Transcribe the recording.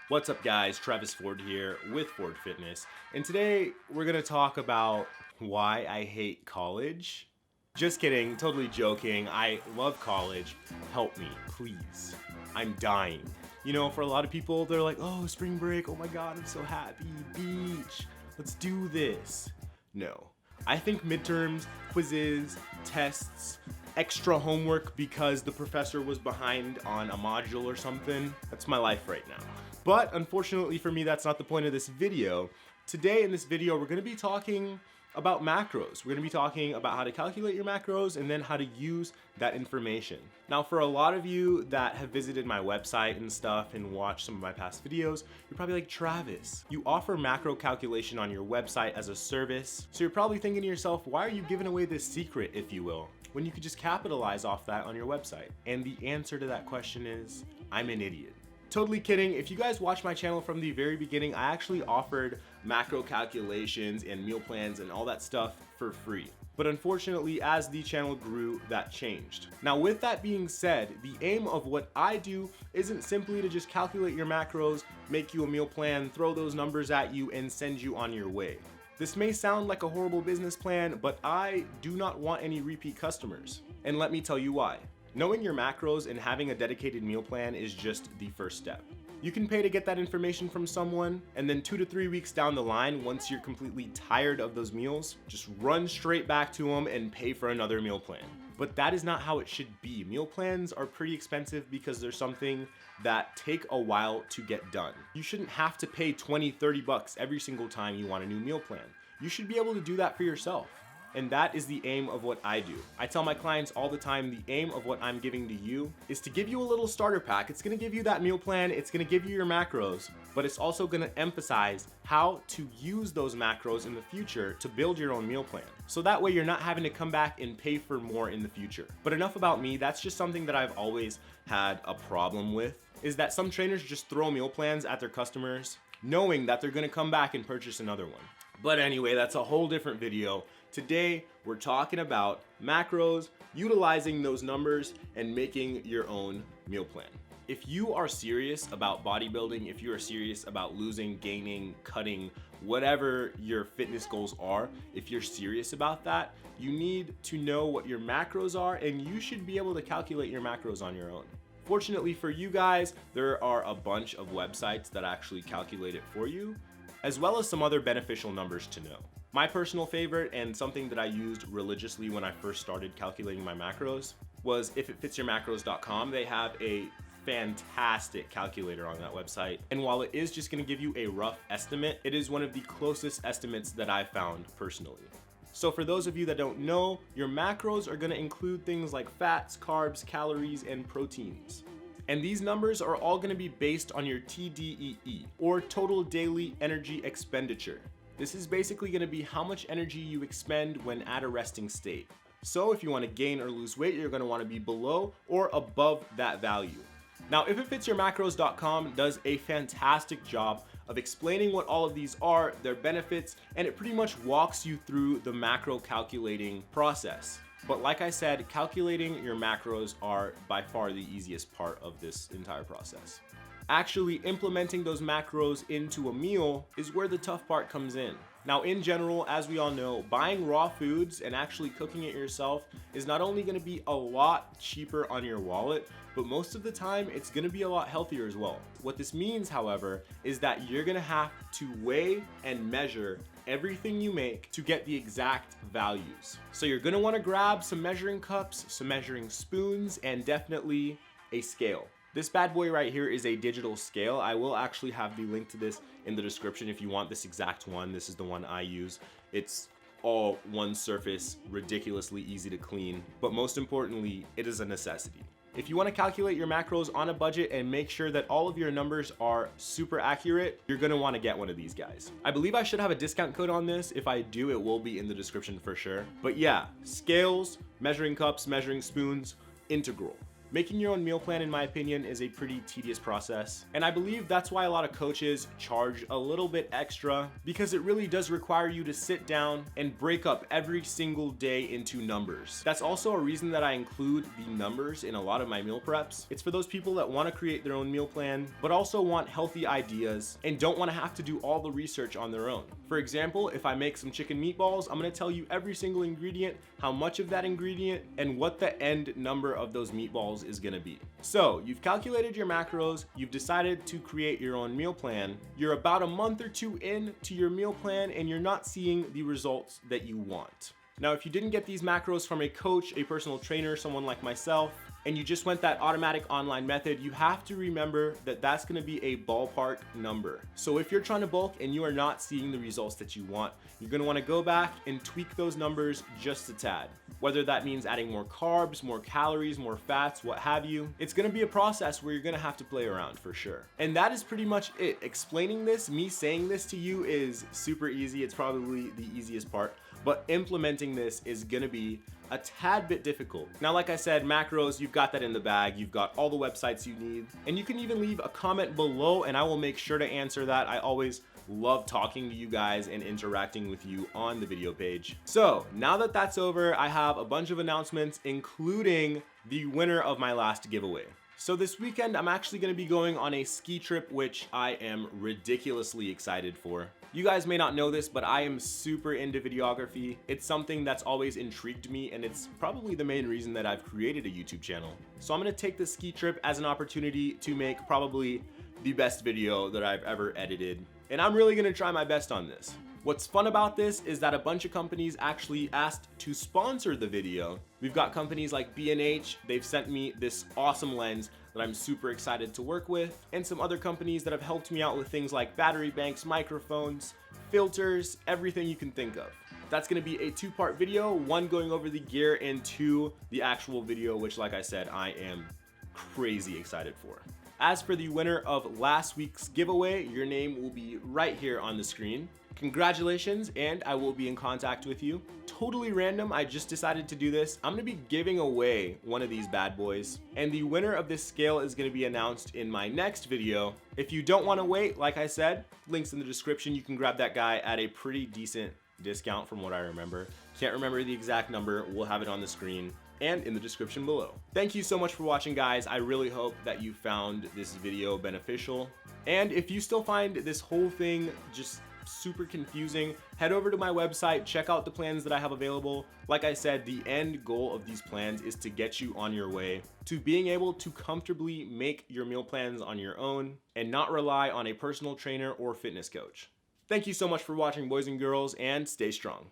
What's up guys, Travis Forde here with Forde Fitness, and today we're gonna talk about why I hate college. Just kidding, totally joking. I love college. Help me, please. I'm dying. You know, for a lot of people, they're like, oh, spring break, oh my God, I'm so happy, beach, let's do this. No, I think midterms, quizzes, tests, extra homework because the professor was behind on a module or something, that's my life right now. But unfortunately for me, that's not the point of this video. Today in this video, we're gonna be talking about macros. We're gonna be talking about how to calculate your macros and then how to use that information. Now, for a lot of you that have visited my website and stuff and watched some of my past videos, you're probably like, Travis, you offer macro calculation on your website as a service. So you're probably thinking to yourself, why are you giving away this secret, if you will, when you could just capitalize off that on your website? And the answer to that question is, I'm an idiot. Totally kidding. If you guys watch my channel from the very beginning, I actually offered macro calculations and meal plans and all that stuff for free. But unfortunately, as the channel grew, that changed. Now, with that being said, the aim of what I do isn't simply to just calculate your macros, make you a meal plan, throw those numbers at you, and send you on your way. This may sound like a horrible business plan, but I do not want any repeat customers. And let me tell you why. Knowing your macros and having a dedicated meal plan is just the first step. You can pay to get that information from someone, and then 2 to 3 weeks down the line, once you're completely tired of those meals, just run straight back to them and pay for another meal plan. But that is not how it should be. Meal plans are pretty expensive because they're something that take a while to get done. You shouldn't have to pay 20, 30 bucks every single time you want a new meal plan. You should be able to do that for yourself. And that is the aim of what I do. I tell my clients all the time, the aim of what I'm giving to you is to give you a little starter pack. It's gonna give you that meal plan, it's gonna give you your macros, but it's also gonna emphasize how to use those macros in the future to build your own meal plan. So that way you're not having to come back and pay for more in the future. But enough about me, that's just something that I've always had a problem with, is that some trainers just throw meal plans at their customers, knowing that they're gonna come back and purchase another one. But anyway, that's a whole different video. Today, we're talking about macros, utilizing those numbers, and making your own meal plan. If you are serious about bodybuilding, if you are serious about losing, gaining, cutting, whatever your fitness goals are, if you're serious about that, you need to know what your macros are, and you should be able to calculate your macros on your own. Fortunately for you guys, there are a bunch of websites that actually calculate it for you, as well as some other beneficial numbers to know. My personal favorite, and something that I used religiously when I first started calculating my macros, was ifitfitsyourmacros.com. They have a fantastic calculator on that website. And while it is just gonna give you a rough estimate, it is one of the closest estimates that I've found personally. So for those of you that don't know, your macros are gonna include things like fats, carbs, calories, and proteins. And these numbers are all gonna be based on your TDEE, or total daily energy expenditure. This is basically gonna be how much energy you expend when at a resting state. So if you wanna gain or lose weight, you're gonna wanna be below or above that value. Now, ifitfitsyourmacros.com does a fantastic job of explaining what all of these are, their benefits, and it pretty much walks you through the macro calculating process. But like I said, calculating your macros are by far the easiest part of this entire process. Actually implementing those macros into a meal is where the tough part comes in. Now, in general, as we all know, buying raw foods and actually cooking it yourself is not only gonna be a lot cheaper on your wallet, but most of the time it's gonna be a lot healthier as well. What this means, however, is that you're gonna have to weigh and measure everything you make to get the exact values. So you're gonna wanna grab some measuring cups, some measuring spoons, and definitely a scale. This bad boy right here is a digital scale. I will actually have the link to this in the description if you want this exact one. This is the one I use. It's all one surface, ridiculously easy to clean, but most importantly, it is a necessity. If you want to calculate your macros on a budget and make sure that all of your numbers are super accurate, you're going to want to get one of these guys. I believe I should have a discount code on this. If I do, it will be in the description for sure. But yeah, scales, measuring cups, measuring spoons, integral. Making your own meal plan, in my opinion, is a pretty tedious process, and I believe that's why a lot of coaches charge a little bit extra, because it really does require you to sit down and break up every single day into numbers. That's also a reason that I include the numbers in a lot of my meal preps. It's for those people that want to create their own meal plan, but also want healthy ideas and don't want to have to do all the research on their own. For example, if I make some chicken meatballs, I'm going to tell you every single ingredient, how much of that ingredient, and what the end number of those meatballs is going to be. So you've calculated your macros, you've decided to create your own meal plan, you're about a month or two into your meal plan, and you're not seeing the results that you want. Now, if you didn't get these macros from a coach, a personal trainer, someone like myself, and you just went that automatic online method, you have to remember that that's going to be a ballpark number. So if you're trying to bulk and you are not seeing the results that you want, you're going to want to go back and tweak those numbers just a tad. Whether that means adding more carbs, more calories, more fats, what have you. It's going to be a process where you're going to have to play around for sure. And that is pretty much it. Explaining this, me saying this to you, is super easy. It's probably the easiest part, but implementing this is going to be a tad bit difficult. Now, like I said, macros, you've got that in the bag. You've got all the websites you need, and you can even leave a comment below and I will make sure to answer that. I always love talking to you guys and interacting with you on the video page. So now that that's over, I have a bunch of announcements, including the winner of my last giveaway. So this weekend, I'm actually going to be going on a ski trip, which I am ridiculously excited for. You guys may not know this, but I am super into videography. It's something that's always intrigued me, and it's probably the main reason that I've created a YouTube channel. So I'm going to take this ski trip as an opportunity to make probably the best video that I've ever edited, and I'm really going to try my best on this. What's fun about this is that a bunch of companies actually asked to sponsor the video. We've got companies like B&H, they've sent me this awesome lens that I'm super excited to work with, and some other companies that have helped me out with things like battery banks, microphones, filters, everything you can think of. That's gonna be a two-part video, one going over the gear and two, the actual video, which, like I said, I am crazy excited for. As for the winner of last week's giveaway, your name will be right here on the screen. Congratulations, and I will be in contact with you. Totally random, I just decided to do this. I'm gonna be giving away one of these bad boys, and the winner of this scale is gonna be announced in my next video. If you don't wanna wait, like I said, links in the description. You can grab that guy at a pretty decent discount from what I remember. Can't remember the exact number, we'll have it on the screen and in the description below. Thank you so much for watching, guys. I really hope that you found this video beneficial. And if you still find this whole thing just super confusing, head over to my website, check out the plans that I have available. Like I said, the end goal of these plans is to get you on your way to being able to comfortably make your meal plans on your own and not rely on a personal trainer or fitness coach. Thank you so much for watching, boys and girls, and stay strong.